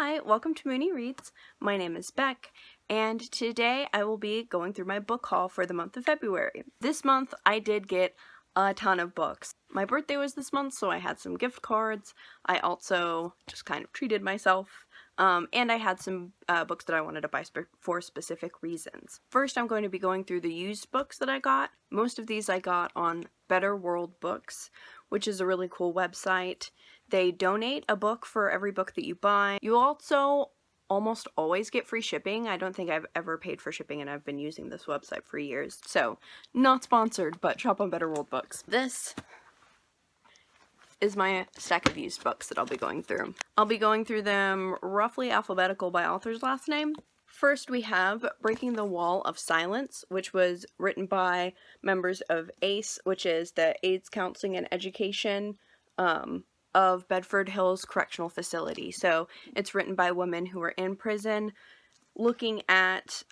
Hi, welcome to Mooney Reads. My name is Beck, and today I will be going through my book haul for the month of February. This month I did get a ton of books. My birthday was this month, so I had some gift cards. I also just kind of treated myself, and I had some books that I wanted to buy for specific reasons. First, I'm going to be going through the used books that I got. Most of these I got on Better World Books, which is a really cool website. They donate a book for every book that you buy. You also almost always get free shipping. I don't think I've ever paid for shipping, and I've been using this website for years. So, not sponsored, but shop on Better World Books. This is my stack of used books that I'll be going through. I'll be going through them roughly alphabetical by author's last name. First, we have Breaking the Wall of Silence, which was written by members of ACE, which is the AIDS Counseling and Education of Bedford Hills Correctional Facility. So it's written by women who are in prison, looking at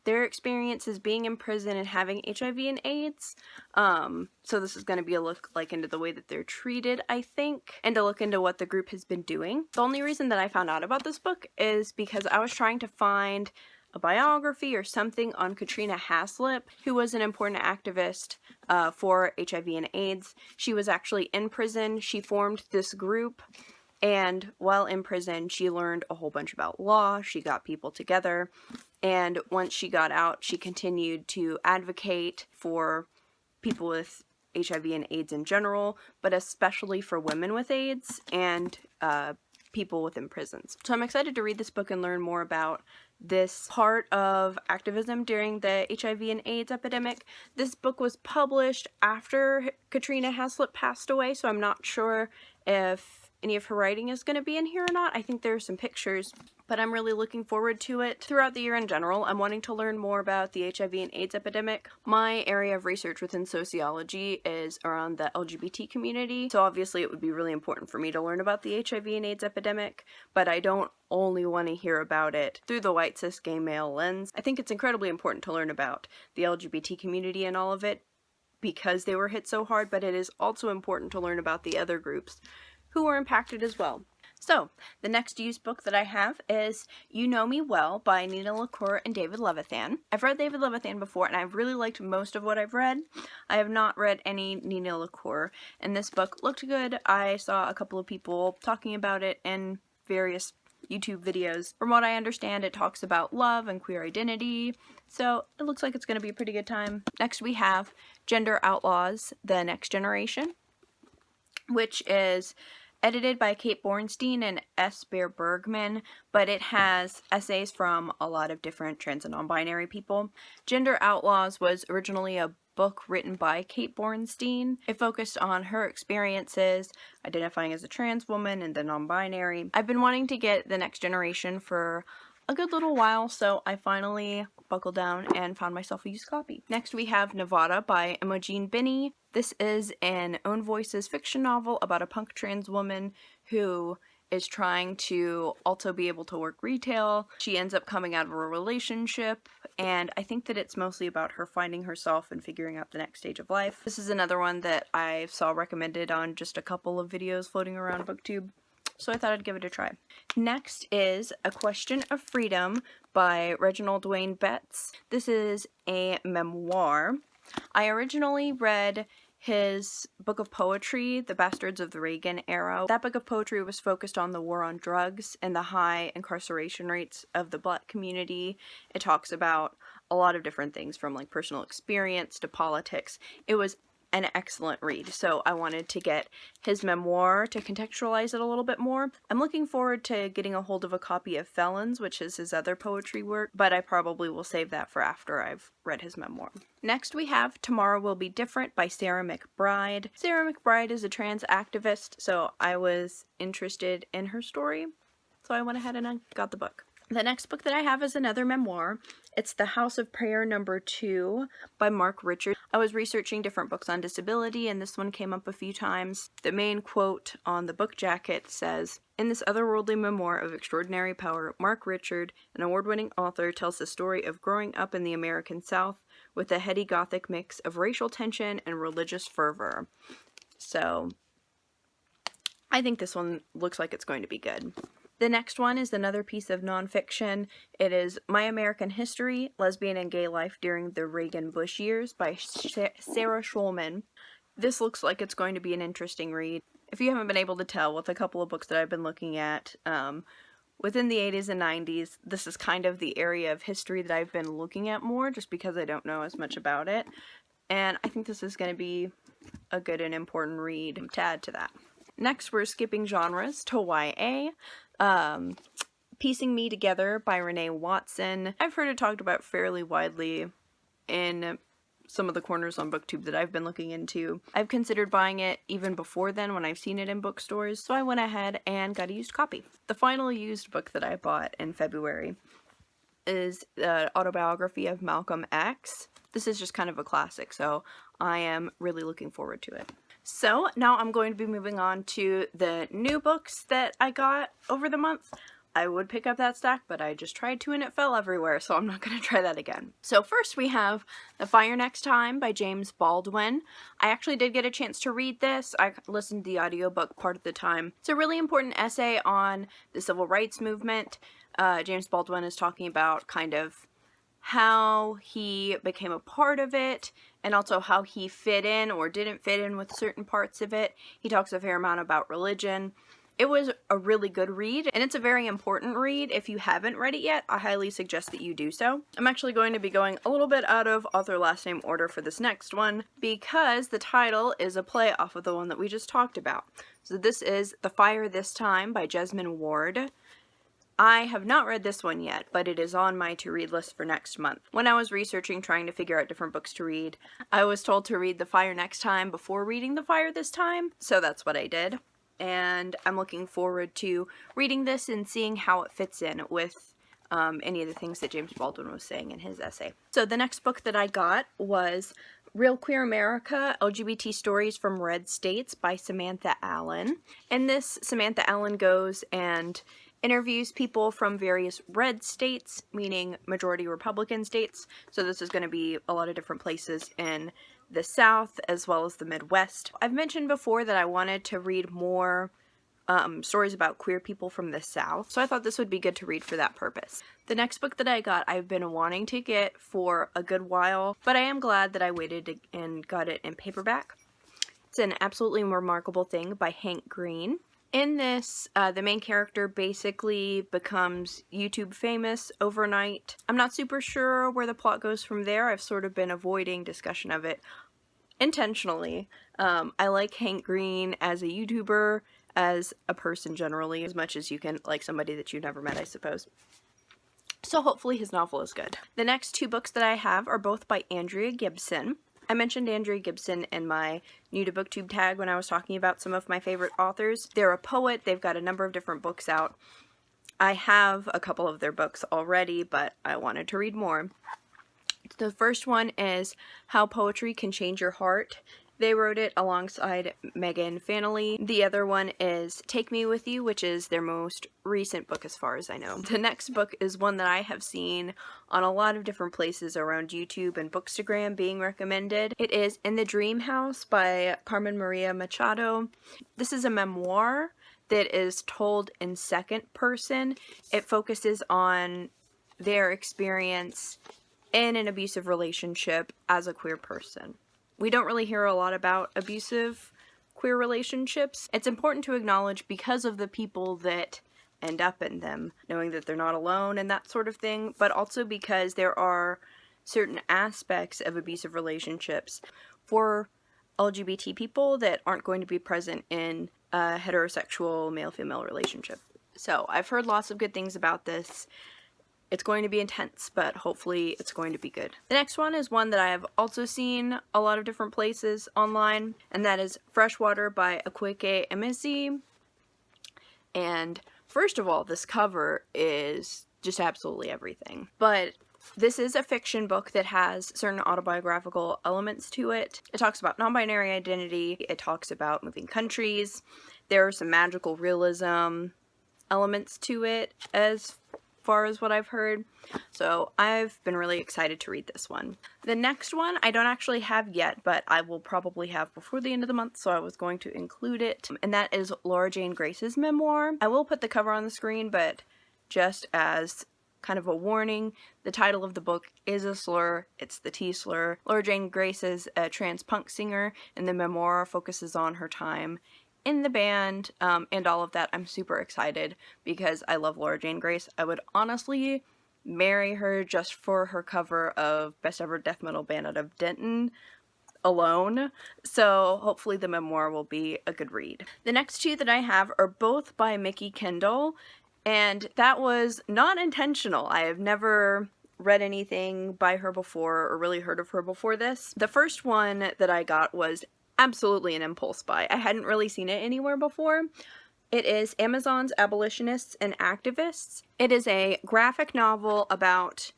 their experiences being in prison and having HIV and AIDS. So this is going to be a look into the way that they're treated, I think, and a look into what the group has been doing. The only reason that I found out about this book is because I was trying to find a biography or something on Katrina Haslip, who was an important activist for HIV and AIDS. She was actually in prison. She formed this group, and while in prison, she learned a whole bunch about law. She got people together, and once she got out, she continued to advocate for people with HIV and AIDS in general, but especially for women with AIDS and people within prisons. So I'm excited to read this book and learn more about this part of activism during the HIV and AIDS epidemic. This book was published after Katrina Haslip passed away, so I'm not sure if any of her writing is going to be in here or not. I think there are some pictures, but I'm really looking forward to it. Throughout the year in general, I'm wanting to learn more about the HIV and AIDS epidemic. My area of research within sociology is around the LGBT community, so obviously it would be really important for me to learn about the HIV and AIDS epidemic, but I don't only want to hear about it through the white cis gay male lens. I think it's incredibly important to learn about the LGBT community and all of it because they were hit so hard, but it is also important to learn about the other groups who were impacted as well. So, the next used book that I have is You Know Me Well by Nina LaCour and David Levithan. I've read David Levithan before, and I've really liked most of what I've read. I have not read any Nina LaCour, and this book looked good. I saw a couple of people talking about it in various YouTube videos. From what I understand, it talks about love and queer identity, so it looks like it's going to be a pretty good time. Next we have Gender Outlaws, The Next Generation, which is edited by Kate Bornstein and S. Bear Bergman, but it has essays from a lot of different trans and non-binary people. Gender Outlaws was originally a book written by Kate Bornstein. It focused on her experiences identifying as a trans woman and the non-binary. I've been wanting to get The Next Generation for a good little while, so I finally buckled down and found myself a used copy. Next we have Nevada by Imogen Binney. This is an Own Voices fiction novel about a punk trans woman who is trying to also be able to work retail. She ends up coming out of a relationship, and I think that it's mostly about her finding herself and figuring out the next stage of life. This is another one that I saw recommended on just a couple of videos floating around BookTube, so I thought I'd give it a try. Next is A Question of Freedom by Reginald Wayne Betts. This is a memoir. I originally read his book of poetry, The Bastards of the Reagan Era. That book of poetry was focused on the war on drugs and the high incarceration rates of the Black community. It talks about a lot of different things from like personal experience to politics. It was an excellent read, so I wanted to get his memoir to contextualize it a little bit more. I'm looking forward to getting a hold of a copy of Felons, which is his other poetry work, but I probably will save that for after I've read his memoir. Next we have Tomorrow Will Be Different by Sarah McBride. Sarah McBride is a trans activist, so I was interested in her story, so I went ahead and I got the book. The next book that I have is another memoir. It's The House of Prayer #2 by Mark Richards. I was researching different books on disability, and this one came up a few times. The main quote on the book jacket says, "In this otherworldly memoir of extraordinary power, Mark Richard, an award-winning author, tells the story of growing up in the American South with a heady Gothic mix of racial tension and religious fervor." So, I think this one looks like it's going to be good. The next one is another piece of nonfiction. It is My American History, Lesbian and Gay Life During the Reagan-Bush Years by Sarah Schulman. This looks like it's going to be an interesting read. If you haven't been able to tell with a couple of books that I've been looking at, within the 80s and 90s, this is kind of the area of history that I've been looking at more, just because I don't know as much about it. And I think this is going to be a good and important read to add to that. Next, we're skipping genres to YA. Piecing Me Together by Renee Watson. I've heard it talked about fairly widely in some of the corners on BookTube that I've been looking into. I've considered buying it even before then when I've seen it in bookstores, so I went ahead and got a used copy. The final used book that I bought in February is the autobiography of Malcolm X. This is just kind of a classic, so I am really looking forward to it. So now I'm going to be moving on to the new books that I got over the month. I would pick up that stack, but I just tried to and it fell everywhere, so I'm not going to try that again. So first we have The Fire Next Time by James Baldwin. I actually did get a chance to read this. I listened to the audiobook part of the time. It's a really important essay on the civil rights movement. James Baldwin is talking about kind of how he became a part of it, and also how he fit in or didn't fit in with certain parts of it. He talks a fair amount about religion. It was a really good read, and it's a very important read. If you haven't read it yet, I highly suggest that you do so. I'm actually going to be going a little bit out of author last name order for this next one, because the title is a play off of the one that we just talked about. So this is The Fire This Time by Jesmyn Ward. I have not read this one yet, but it is on my to-read list for next month. When I was researching, trying to figure out different books to read, I was told to read The Fire Next Time before reading The Fire This Time, so that's what I did. And I'm looking forward to reading this and seeing how it fits in with any of the things that James Baldwin was saying in his essay. So the next book that I got was Real Queer America, LGBT Stories from Red States by Samantha Allen. In this, Samantha Allen goes and interviews people from various red states, meaning majority Republican states. So this is going to be a lot of different places in the South as well as the Midwest. I've mentioned before that I wanted to read more stories about queer people from the South, so I thought this would be good to read for that purpose. The next book that I got, I've been wanting to get for a good while, but I am glad that I waited and got it in paperback. It's An Absolutely Remarkable Thing by Hank Green. In this, the main character basically becomes YouTube famous overnight. I'm not super sure where the plot goes from there. I've sort of been avoiding discussion of it intentionally. I like Hank Green as a YouTuber, as a person generally, as much as you can like somebody that you've never met, I suppose. So hopefully his novel is good. The next two books that I have are both by Andrea Gibson. I mentioned Andrea Gibson in my new to BookTube tag when I was talking about some of my favorite authors. They're a poet. They've got a number of different books out. I have a couple of their books already, but I wanted to read more. The first one is How Poetry Can Change Your Heart. They wrote it alongside Megan Fanley. The other one is Take Me With You, which is their most recent book as far as I know. The next book is one that I have seen on a lot of different places around YouTube and Bookstagram being recommended. It is In the Dream House by Carmen Maria Machado. This is a memoir that is told in second person. It focuses on their experience in an abusive relationship as a queer person. We don't really hear a lot about abusive queer relationships. It's important to acknowledge because of the people that end up in them, knowing that they're not alone and that sort of thing, but also because there are certain aspects of abusive relationships for LGBT people that aren't going to be present in a heterosexual male-female relationship. So I've heard lots of good things about this. It's going to be intense, but hopefully it's going to be good. The next one is one that I have also seen a lot of different places online, and that is Freshwater by Akwaeke Emezi. And first of all, this cover is just absolutely everything. But this is a fiction book that has certain autobiographical elements to it. It talks about non-binary identity. It talks about moving countries. There are some magical realism elements to it as far as what I've heard. So I've been really excited to read this one. The next one I don't actually have yet, but I will probably have before the end of the month, so I was going to include it. And that is Laura Jane Grace's memoir. I will put the cover on the screen, but just as kind of a warning, the title of the book is a slur. It's the T slur. Laura Jane Grace is a trans punk singer, and the memoir focuses on her time in the band, and all of that. I'm super excited because I love Laura Jane Grace. I would honestly marry her just for her cover of Best Ever Death Metal Band out of Denton alone. So hopefully the memoir will be a good read. The next two that I have are both by Mikki Kendall, and that was not intentional. I have never read anything by her before or really heard of her before this. The first one that I got was absolutely an impulse buy. I hadn't really seen it anywhere before. It is Amazon's Abolitionists and Activists. It is a graphic novel about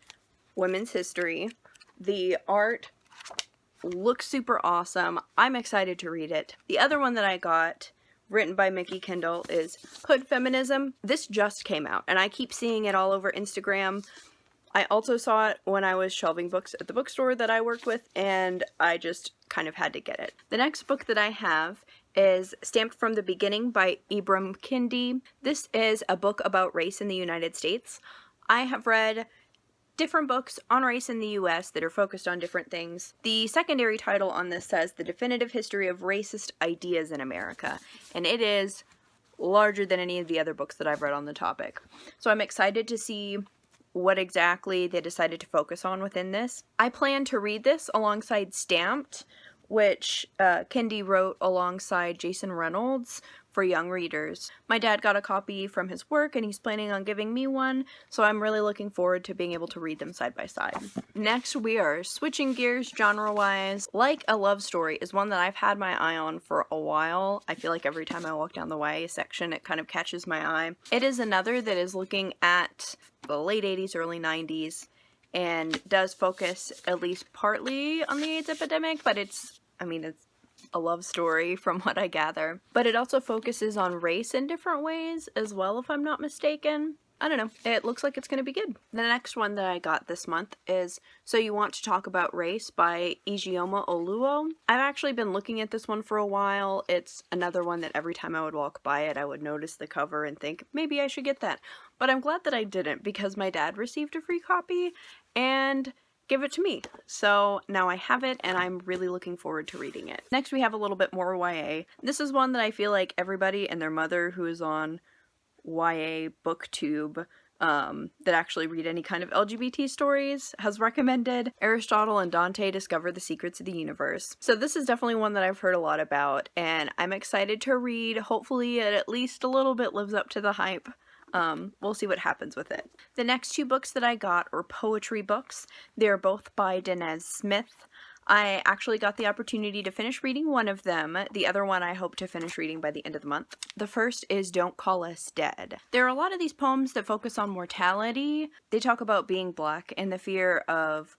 women's history. The art looks super awesome. I'm excited to read it. The other one that I got, written by Mikki Kendall, is Hood Feminism. This just came out, and I keep seeing it all over Instagram. I also saw it when I was shelving books at the bookstore that I worked with, and I just kind of had to get it. The next book that I have is Stamped from the Beginning by Ibram Kendi. This is a book about race in the United States. I have read different books on race in the US that are focused on different things. The secondary title on this says The Definitive History of Racist Ideas in America, and it is larger than any of the other books that I've read on the topic. So I'm excited to see what exactly they decided to focus on within this. I plan to read this alongside Stamped, which Kendi wrote alongside Jason Reynolds for young readers. My dad got a copy from his work and he's planning on giving me one, so I'm really looking forward to being able to read them side by side. Next, we are switching gears genre-wise. Like a Love Story is one that I've had my eye on for a while. I feel like every time I walk down the YA section, it kind of catches my eye. It is another that is looking at the late 80s, early 90s, and does focus at least partly on the AIDS epidemic, but it's a love story from what I gather. But it also focuses on race in different ways as well, if I'm not mistaken. I don't know. It looks like it's going to be good. The next one that I got this month is So You Want to Talk About Race by Ijeoma Oluo. I've actually been looking at this one for a while. It's another one that every time I would walk by it, I would notice the cover and think, maybe I should get that. But I'm glad that I didn't, because my dad received a free copy and give it to me. So now I have it, and I'm really looking forward to reading it. Next, we have a little bit more YA. This is one that I feel like everybody and their mother who is on YA booktube that actually read any kind of LGBT stories has recommended. Aristotle and Dante Discover the Secrets of the Universe. So this is definitely one that I've heard a lot about, and I'm excited to read. Hopefully it at least a little bit lives up to the hype. We'll see what happens with it. The next two books that I got are poetry books. They're both by Danez Smith. I actually got the opportunity to finish reading one of them. The other one I hope to finish reading by the end of the month. The first is Don't Call Us Dead. There are a lot of these poems that focus on mortality. They talk about being Black and the fear of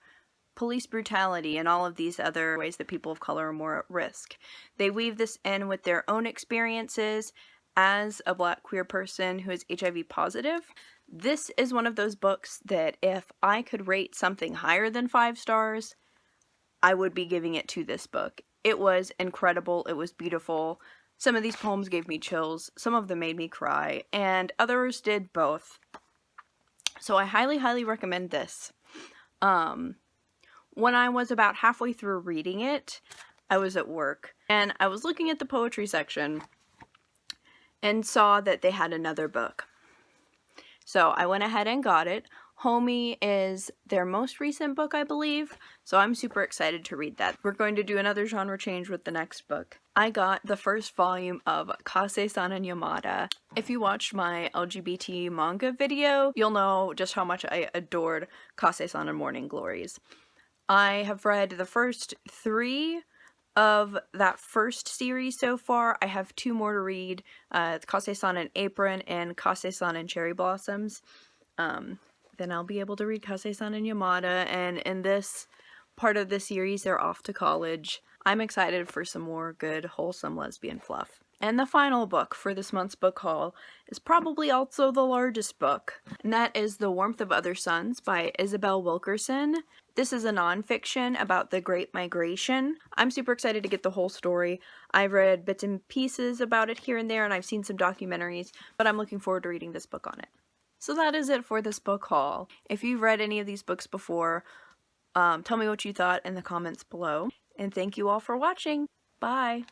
police brutality and all of these other ways that people of color are more at risk. They weave this in with their own experiences as a Black queer person who is HIV positive. This is one of those books that if I could rate something higher than 5 stars, I would be giving it to this book. It was incredible. It was beautiful. Some of these poems gave me chills. Some of them made me cry, and others did both. So I highly, highly recommend this. When I was about halfway through reading it, I was at work, and I was looking at the poetry section and saw that they had another book. So I went ahead and got it. Homie is their most recent book, I believe, so I'm super excited to read that. We're going to do another genre change with the next book. I got the first volume of Kase-san and Yamada. If you watched my LGBT manga video, you'll know just how much I adored Kase-san and Morning Glories. I have read the first 3 of that first series so far. I have 2 more to read, Kase-san and Apron and Kase-san and Cherry Blossoms. Then I'll be able to read Kase-san and Yamada, and in this part of the series, they're off to college. I'm excited for some more good, wholesome lesbian fluff. And the final book for this month's book haul is probably also the largest book, and that is The Warmth of Other Suns by Isabel Wilkerson. This is a nonfiction about the Great Migration. I'm super excited to get the whole story. I've read bits and pieces about it here and there, and I've seen some documentaries, but I'm looking forward to reading this book on it. So that is it for this book haul. If you've read any of these books before, tell me what you thought in the comments below. And thank you all for watching. Bye!